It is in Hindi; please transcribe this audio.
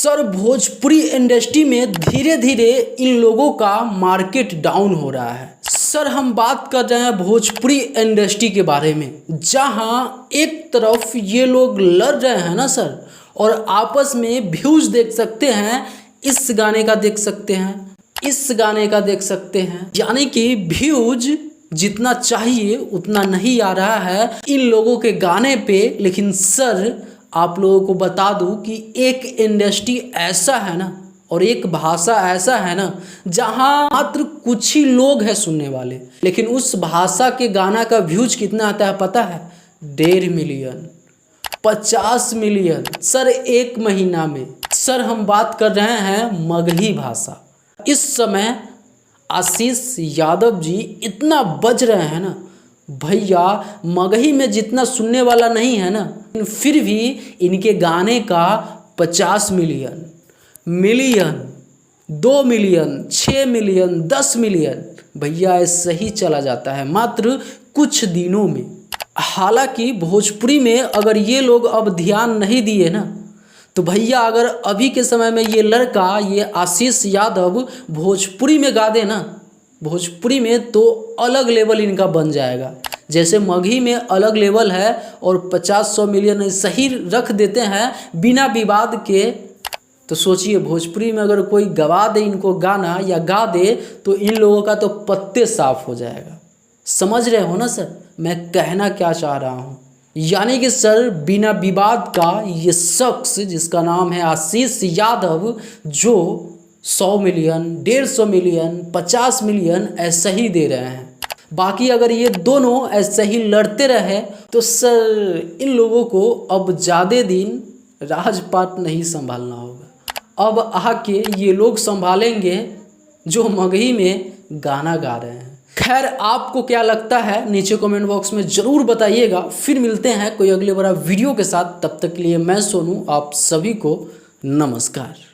सर भोजपुरी इंडस्ट्री में धीरे धीरे इन लोगों का मार्केट डाउन हो रहा है। सर हम बात कर रहे हैं भोजपुरी इंडस्ट्री के बारे में, जहां एक तरफ ये लोग लड़ रहे हैं ना सर, और आपस में व्यूज देख सकते हैं, इस गाने का देख सकते हैं, इस गाने का देख सकते हैं, यानी कि व्यूज जितना चाहिए उतना नहीं आ रहा है इन लोगों के गाने पे। लेकिन सर आप लोगों को बता दूं कि एक इंडस्ट्री ऐसा है ना, और एक भाषा ऐसा है ना, जहां मात्र कुछ ही लोग हैं सुनने वाले, लेकिन उस भाषा के गाना का व्यूज कितना आता है पता है? 1.5 मिलियन, 50 मिलियन सर एक महीना में। सर हम बात कर रहे हैं मगही भाषा। इस समय आशीष यादव जी इतना बज रहे हैं ना भैया, मगही में जितना सुनने वाला नहीं है ना, फिर भी इनके गाने का 50 मिलियन, 2 मिलियन, 6 मिलियन, 10 मिलियन भैया ऐसे ही चला जाता है मात्र कुछ दिनों में। हालांकि भोजपुरी में अगर ये लोग अब ध्यान नहीं दिए ना, तो भैया अगर अभी के समय में ये लड़का, ये आशीष यादव भोजपुरी में गा दे ना, भोजपुरी में तो अलग लेवल इनका बन जाएगा। जैसे मगही में अलग लेवल है और 50-100 मिलियन सही रख देते हैं बिना विवाद के, तो सोचिए भोजपुरी में अगर कोई गवा दे इनको गाना या गा दे तो इन लोगों का तो पत्ते साफ हो जाएगा। समझ रहे हो ना सर मैं कहना क्या चाह रहा हूँ? यानी कि सर बिना विवाद का ये शख्स जिसका नाम है आशीष यादव, जो 100 मिलियन, 150 मिलियन, 50 मिलियन ऐसा ही दे रहे हैं। बाकी अगर ये दोनों ऐसे ही लड़ते रहे तो सर इन लोगों को अब ज़्यादा दिन राजपाट नहीं संभालना होगा। अब आके ये लोग संभालेंगे जो मगही में गाना गा रहे हैं। खैर आपको क्या लगता है नीचे कमेंट बॉक्स में ज़रूर बताइएगा। फिर मिलते हैं कोई अगले बड़ा वीडियो के साथ, तब तक के लिए मैं सोनू आप सभी को नमस्कार।